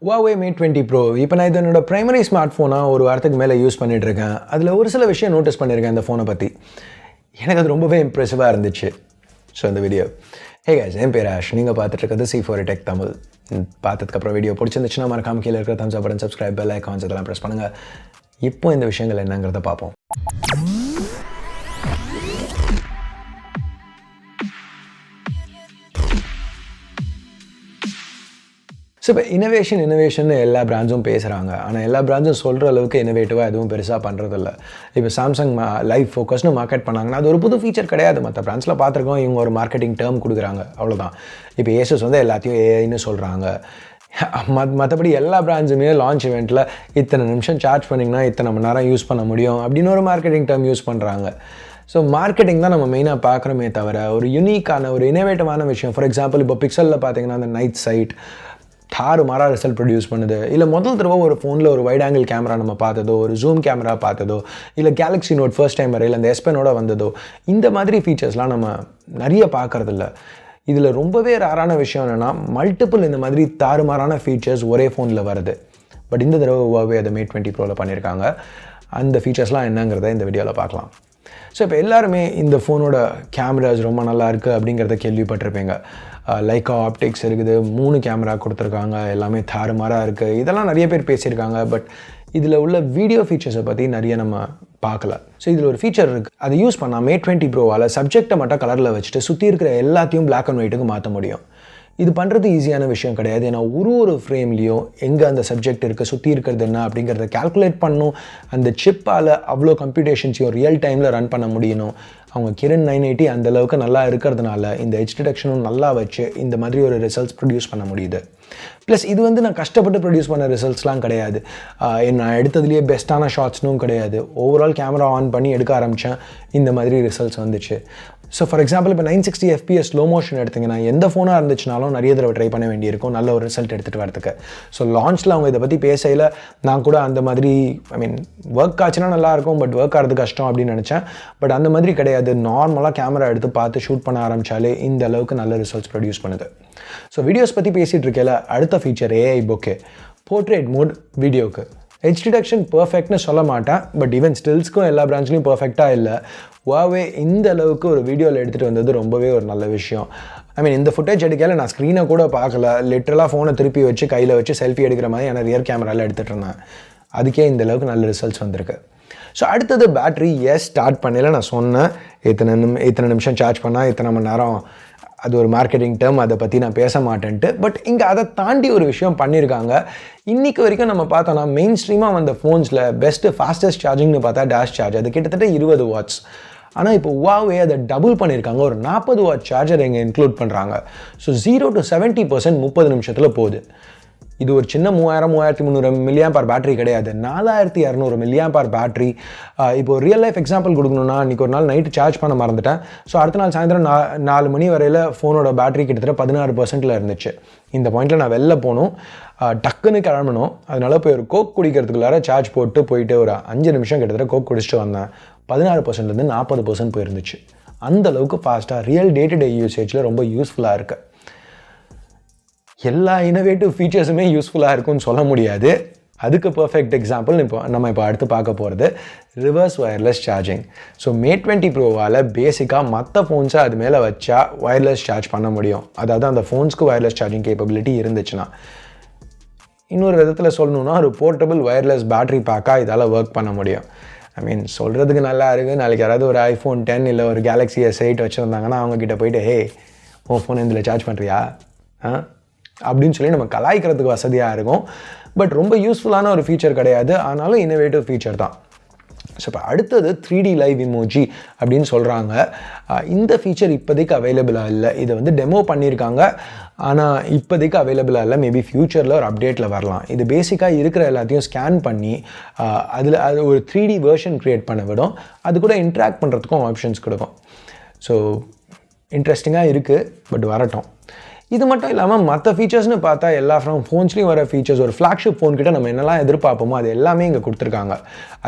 Huawei Mate 20 Pro இப்போ நான் இதனோட பிரைமரி ஸ்மார்ட் ஃபோனாக ஒரு வாரத்துக்கு மேலே யூஸ் பண்ணிகிட்ருக்கேன். அதில் ஒரு சில விஷயம் நோட்டீஸ் பண்ணியிருக்கேன் இந்த ஃபோனை பற்றி. எனக்கு அது ரொம்பவே இம்ப்ரெசிவாக இருந்துச்சு. ஸோ இந்த வீடியோ கைஸ், என் பேர் ஆஷ். நீங்கள் பார்த்துட்ருக்கிறது C4 Tech தமிழ். பார்த்ததுக்கப்புறம் வீடியோ பிடிச்சிருந்துச்சுன்னா மறக்காம கீழே இருக்கிற தம்ஸ் அப் பட்டன், சப்ஸ்கிரைப், பெல் ஐகான்ஸ் இதெல்லாம் ப்ரெஸ் பண்ணுங்கள். இப்போ இந்த விஷயங்கள் என்னங்கிறத பார்ப்போம். ஸோ இப்போ இனோவேஷன் எல்லா பிராண்ட்ஸும் பேசுகிறாங்க. ஆனால் எல்லா பிராண்ட்ஸும் சொல்கிற அளவுக்கு இனோவேட்டிவாக எதுவும் பெருசாக பண்ணுறதில்ல. இப்போ சாம்சங் லைவ் ஃபோக்கஸ்னு மார்க்கெட் பண்ணாங்கன்னா அது ஒரு புது ஃபீச்சர் கிடையாது. மற்ற பிராண்ட்ஸில் பார்த்துருக்கோம், இவங்க ஒரு மார்க்கெட்டிங் டேர்ம் கொடுக்குறாங்க, அவ்வளோதான். இப்போ ஏசஸ் வந்து எல்லாத்தையும் ஏஐன்னு சொல்கிறாங்க. மற்றபடி எல்லா பிராண்ட்ஸுமே லான்ச் இவெண்ட்டில் இத்தனை நிமிஷம் சார்ஜ் பண்ணிங்கன்னா இத்தனை மணி நேரம் யூஸ் பண்ண முடியும் அப்படின்னு ஒரு மார்க்கெட்டிங் டேர்ம் யூஸ் பண்ணுறாங்க. ஸோ மார்க்கெட்டிங் தான் நம்ம மெயினாக பார்க்குறோமே தவிர ஒரு யூனிக்கான ஒரு இனோவேட்டிவான விஷயம். ஃபார் எக்ஸாம்பிள் இப்போ பிக்சலில் பார்த்தீங்கன்னா அந்த நைட் சைட் மாறாக ரிசல்ட் ப்ரொடியூஸ் பண்ணுது. இல்லை முதல் தடவை ஒரு ஃபோனில் ஒரு வைட் ஆங்கிள் கேமரா நம்ம பார்த்ததோ, ஒரு ஜூம் கேமரா பார்த்ததோ, இல்லை கேலக்ஸி நோட் ஃபர்ஸ்ட் டைம் வரையில் அந்த S10ஓட வந்ததோ, இந்த மாதிரி ஃபீச்சர்ஸ்லாம் நம்ம நிறைய பார்க்குறதில்ல. இதில் ரொம்பவே ரேரான விஷயம் என்னென்னா மல்டிபிள் இந்த மாதிரி தாறுமாறான ஃபீச்சர்ஸ் ஒரே ஃபோனில் வருது. பட் இந்த தடவை Huawei அதை Mate 20 Proவில் பண்ணியிருக்காங்க. அந்த ஃபீச்சர்ஸ்லாம் என்னங்கிறத இந்த வீடியோவில் பார்க்கலாம். ஸோ இப்போ எல்லாருமே இந்த ஃபோனோட கேமராஸ் ரொம்ப நல்லா இருக்குது அப்படிங்கிறத கேள்விப்பட்டிருப்பீங்க. லைக்கா ஆப்டிக்ஸ் இருக்குது, 3 கேமரா கொடுத்துருக்காங்க, எல்லாமே தாறுமாறாக இருக்குது, இதெல்லாம் நிறைய பேர் பேசியிருக்காங்க. பட் இதில் உள்ள வீடியோ ஃபீச்சர்ஸை பற்றி நிறைய நம்ம பார்க்கல. ஸோ இதில் ஒரு ஃபீச்சர் இருக்குது, அதை யூஸ் பண்ணால் Mate 20 Proவால் சப்ஜெக்டை மட்டும் கலரில் வச்சுட்டு சுற்றி இருக்கிற எல்லாத்தையும் பிளாக் அண்ட் ஒயிட்டுக்கு மாற்ற முடியும். இது பண்ணுறது ஈஸியான விஷயம் கிடையாது. ஏன்னா ஒரு ஃப்ரேம்லேயும் எங்கே அந்த சப்ஜெக்ட் இருக்குது, சுற்றி இருக்கிறது என்ன அப்படிங்கிறத கால்குலேட் பண்ணணும். அந்த சிப்பால் அவ்வளோ கம்ப்யூட்டேஷன்ஸையும் ரியல் டைமில் ரன் பண்ண முடியணும். அவங்க கிரண் 980 அந்தளவுக்கு நல்லா இருக்கிறதுனால இந்த எட்ஜ் டிடெக்ஷனும் நல்லா வச்சு இந்த மாதிரி ஒரு ரிசல்ட்ஸ் ப்ரொடியூஸ் பண்ண முடியுது. ப்ளஸ் இது வந்து நான் கஷ்டப்பட்டு ப்ரொடியூஸ் பண்ண ரிசல்ட்ஸ்லாம் கிடையாது. நான் எடுத்ததுலேயே பெஸ்ட்டான ஷாட்ஸ்னும் கிடையாது. ஓவரால் கேமரா ஆன் பண்ணி எடுக்க ஆரம்பித்தேன், இந்த மாதிரி ரிசல்ட்ஸ் வந்துச்சு. ஸோ ஃபார் எக்ஸாம்பிள் இப்போ 960 FPS ஸ்லோ மோஷன் எடுத்திங்கன்னா எந்த ஃபோனாக இருந்துச்சுனாலும் நிறைய தடவை ட்ரை பண்ண வேண்டியிருக்கும் நல்ல ஒரு ரிசல்ட் எடுத்துகிட்டு வரதுக்கு. ஸோ லான்ச்சில் அவங்க இதை பற்றி பேசையில் நான் கூட அந்த மாதிரி ஒர்க் ஆச்சுன்னா நல்லாயிருக்கும், பட் ஒர்க் ஆகிறது கஷ்டம் அப்படின்னு நினச்சேன். பட் அந்த மாதிரி கிடையாது. நார்மலாக கேமரா எடுத்து பார்த்து ஷூட் பண்ண ஆரம்பித்தாலே இந்த அளவுக்கு நல்ல ரிசல்ட்ஸ் ப்ரொடியூஸ் பண்ணுது. ஸோ வீடியோஸ் பற்றி பேசிகிட்டு இருக்கையில் அடுத்த feature AI bokeh, portrait mode வீடியோக்கு. எட்ஜ் டிடெக்ஷன் பர்ஃபெக்ட்னு சொல்ல மாட்டேன், பட் ஈவன் ஸ்டில்ஸ்க்கும் எல்லா பிரான்ச்லையும் பர்ஃபெக்டாக இல்லை. Huawei இந்த அளவுக்கு ஒரு வீடியோவில் எடுத்துகிட்டு வந்தது ரொம்பவே ஒரு நல்ல விஷயம். இந்த ஃபுட்டேஜ் எடுக்கல நான் ஸ்க்ரீனை கூட பார்க்கல, லிட்டரலாக ஃபோனை திருப்பி வச்சு கையில் வச்சு செல்ஃபி எடுக்கிற மாதிரி நான் ரியர் கேமராவில் எடுத்துகிட்டு இருந்தேன். அதுக்கே இந்த அளவுக்கு நல்ல ரிசல்ட்ஸ் வந்திருக்கு. ஸோ அடுத்தது பேட்ரி. ஸ்டார்ட் பண்ணல நான் சொன்னேன், இத்தனை நிமிஷம் சார்ஜ் பண்ணால் இத்தனை மணி நேரம். அது ஒரு மார்க்கெட்டிங் டேர்ம், அதை பற்றி நான் பேச மாட்டேன்ட்டு. பட் இங்கே அதை தாண்டி ஒரு விஷயம் பண்ணியிருக்காங்க. இன்றைக்கி வரைக்கும் நம்ம பார்த்தோன்னா மெயின் ஸ்ட்ரீமாக வந்த ஃபோன்ஸில் பெஸ்ட்டு ஃபாஸ்டஸ்ட் சார்ஜிங்னு பார்த்தா டேஷ் சார்ஜ், அது கிட்டத்தட்ட 20 வாட்ஸ். ஆனால் இப்போ Huawei அதை டபுள் பண்ணியிருக்காங்க, ஒரு 40 வாட் சார்ஜர் இங்கே இன்க்ளூட் பண்ணுறாங்க. ஸோ 0 to 70% 30 நிமிஷத்தில் போகுது. இது ஒரு சின்ன 3300 mAh பேட்டரி கிடையாது, 4200 mAh பேட்டரி. இப்போ ரியல் லைஃப் எக்ஸாம்பிள் கொடுக்கணுன்னா, இன்றைக்கி ஒரு நாள் நைட்டு சார்ஜ் பண்ண மறந்துட்டேன். ஸோ அடுத்த நாள் சாயந்தரம் 4 மணி வரையில் ஃபோனோட பேட்டரி கிட்டத்தட்ட 16% இருந்துச்சு. இந்த பாயிண்டில் நான் வெளில போகணும், டக்குன்னு கிளம்பணும். அதனால் போய் ஒரு கோக் குடிக்கிறதுக்குள்ளார சார்ஜ் போயிட்டு ஒரு 5 நிமிஷம் கிட்டத்தட்ட கோக் குடிச்சிட்டு வந்தேன். 16%லேருந்து 40% போயிருந்துச்சு. அந்தளவுக்கு ஃபாஸ்ட்டாக ரியல் டே டு டே யூசேஜில் ரொம்ப யூஸ்ஃபுல்லாக இருக்குது. எல்லா இனோவேட்டிவ் ஃபீச்சர்ஸுமே யூஸ்ஃபுல்லாக இருக்கும்னு சொல்ல முடியாது. அதுக்கு பர்ஃபெக்ட் எக்ஸாம்பிள் நம்ம இப்போ அடுத்து பார்க்க போகிறது reverse wireless charging. So Mate 20 Proவால் பேசிக்காக மற்ற ஃபோன்ஸை அது மேலே வச்சா ஒயர்லெஸ் சார்ஜ் பண்ண முடியும். அதாவது அந்த ஃபோன்ஸ்க்கு ஒயர்லெஸ் சார்ஜிங் கேப்பபிலிட்டி இருந்துச்சுன்னா. இன்னொரு விதத்தில் சொல்லணுன்னா ஒரு போர்ட்டபிள் ஒயர்லெஸ் பேட்டரி பேக்காக இதால் ஒர்க் பண்ண முடியும். சொல்கிறதுக்கு நல்லா இருக்குது. நாளைக்கு யாராவது ஒரு iPhone 10 இல்லை ஒரு Galaxy S8 வச்சுருந்தாங்கன்னா அவங்கக்கிட்ட போயிட்டு உன் ஃபோன் இதில் சார்ஜ் பண்ணுறியா அப்படின்னு சொல்லி நம்ம கலாய்க்கிறதுக்கு வசதியாக இருக்கும். பட் ரொம்ப யூஸ்ஃபுல்லான ஒரு ஃபீச்சர் கிடையாது, ஆனாலும் இன்னோவேட்டிவ் ஃபீச்சர் தான். ஸோ இப்போ அடுத்தது 3D லைவ் இமோஜி அப்படின்னு சொல்கிறாங்க. இந்த ஃபீச்சர் இப்போதைக்கு அவைலபிளாக இல்லை. இதை வந்து டெமோ பண்ணியிருக்காங்க, ஆனால் இப்போதைக்கு அவைலபிளாக இல்லை. மேபி ஃப்யூச்சரில் ஒரு அப்டேட்டில் வரலாம். இது பேசிக்காக இருக்கிற எல்லாத்தையும் ஸ்கேன் பண்ணி அது ஒரு 3D வெர்ஷன் க்ரியேட் பண்ண விடும். அது கூட இன்ட்ராக்ட் பண்ணுறதுக்கும் ஆப்ஷன்ஸ் கொடுக்கும். ஸோ இன்ட்ரெஸ்டிங்காக இருக்குது, பட் வரட்டும். இது மட்டும் இல்லாமல் மற்ற ஃபீச்சர்ஸ்னு பார்த்தா எல்லா ஃபோன்ஸ்லையும் வர ஃபீச்சர்ஸ் ஒரு ஃப்ளாக்ஷிப் ஃபோன் கிட்ட நம்ம என்னெல்லாம் எதிர்பார்ப்போமோ அது எல்லாமே இங்கே கொடுத்துருக்காங்க.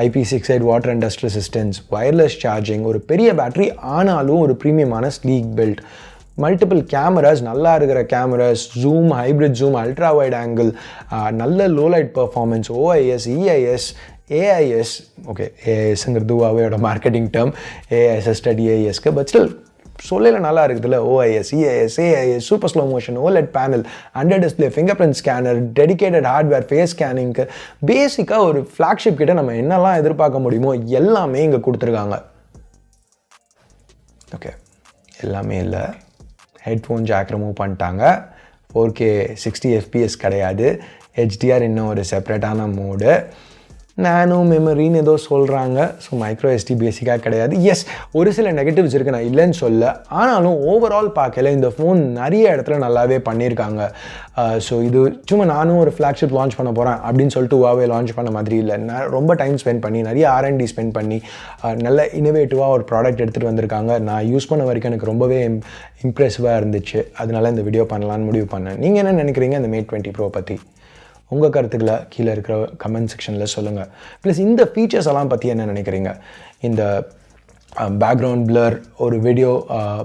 IP68 water and dust resistance, wireless charging, ஒரு பெரிய பேட்டரி ஆனாலும் ஒரு ப்ரீமியமான ஸ்லீக் பில்ட், மல்டிபிள் கேமராஸ், நல்லா இருக்கிற cameras, zoom, hybrid zoom, ultra wide angle, நல்ல low light performance, OIS, EIS, AIS. Okay, ஏஐஎஸ்ங்கிறது Huaweiயோட மார்க்கெட்டிங் டேர்ம், ஏஐ அசிஸ்டட் ஏஐஎஸ்க்கு, பட் ஸ்டில் சொல்லல நல்லா இருக்குதுல்ல. OIS, EIS, AIS, super slow motion, OLED panel, under display fingerprint scanner, dedicated hardware, face ஸ்கேனிங்க்கு, பேசிக்காக ஒரு ஃப்ளாக்ஷிப் கிட்ட நம்ம என்னெல்லாம் எதிர்பார்க்க முடியுமோ எல்லாமே இங்கே கொடுத்துருக்காங்க. ஓகே, எல்லாமே இல்லை. ஹெட்ஃபோன் ஜாக் ரிமூவ் பண்ணிட்டாங்க. 4K 60 FPS கிடையாது. HDR இன்னும் ஒரு செப்பரேட்டான மோடு. நானோ மெமரின்னு ஏதோ சொல்கிறாங்க. ஸோ மைக்ரோ SD பேசிக்காக கிடையாது. எஸ், ஒரு சில நெகட்டிவ்ஸ் இருக்குது, நான் இல்லைன்னு சொல்ல. ஆனாலும் ஓவரால் பார்க்கல இந்த ஃபோன் நிறைய இடத்துல நல்லாவே பண்ணியிருக்காங்க. ஸோ இது சும்மா நானும் ஒரு ஃப்ளாக்ஷிப் லான்ச் பண்ண போகிறேன் அப்படின்னு சொல்லிட்டு Huawei லான்ச் பண்ண மாதிரி இல்லை. ரொம்ப டைம் ஸ்பெண்ட் பண்ணி, நிறைய R&D ஸ்பெண்ட் பண்ணி நல்ல இனோவேட்டிவாக ஒரு ப்ராடக்ட் எடுத்துகிட்டு வந்திருக்காங்க. நான் யூஸ் பண்ண வரைக்கும் எனக்கு ரொம்பவே இம்ப்ரெசிவாக இருந்துச்சு. அதனால இந்த வீடியோ பண்ணலான்னு முடிவு பண்ணேன். நீங்கள் என்ன நினைக்கிறீங்க இந்த Mate 20 Pro பற்றி? உங்கள் கருத்துக்களை கீழே இருக்கிற கமெண்ட் செக்ஷனில் சொல்லுங்கள். ப்ளஸ் இந்த ஃபீச்சர்ஸ் எல்லாம் பற்றி என்ன நினைக்கிறீங்க? இந்த பேக்ரவுண்ட் பிளர் ஒரு வீடியோ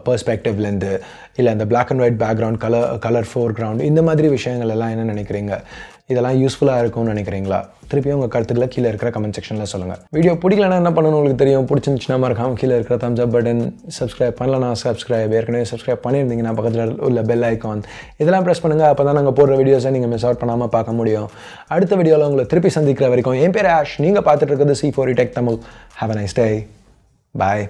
பெர்ஸ்பெக்டிவ்லேருந்து, இல்லை அந்த black and white background, colour foreground, இந்த மாதிரி விஷயங்கள் எல்லாம் என்ன நினைக்கிறீங்க? இதெல்லாம் யூஸ்ஃபுல்லாக இருக்கும்னு நினைக்கிறீங்களா? திருப்பியும் உங்கள் கருத்துக்களை கீழே இருக்கிற கமெண்ட் செக்ஷனில் சொல்லுங்கள். வீடியோ பிடிக்கலன்னா என்ன பண்ணணும் உங்களுக்கு தெரியும். பிடிச்சிருந்துச்சுன்னா மறக்காமல் கீழே இருக்கிற தம்ஸ் அப் பட்டன், சப்ஸ்கிரைப் பண்ணலன்னா சப்ஸ்கிரைப், ஏற்கனவே சப்ஸ்கிரைப் பண்ணியிருந்தீங்கன்னா பக்கத்தில் உள்ள பெல் ஐக்கான் இதெல்லாம் ப்ரெஸ் பண்ணுங்கள். அப்போ தான் நாங்கள் போடுற வீடியோஸை நீங்கள் மிஸ் அவுட் பண்ணாமல் பார்க்க முடியும். அடுத்த வீடியோவில் உங்களை திருப்பி சந்திக்கிற வரைக்கும் என் பேர் ஆஷ், நீங்கள் பார்த்துட்டு இருக்கிறது C4E Tech Tamil. Have a nice day. Bye.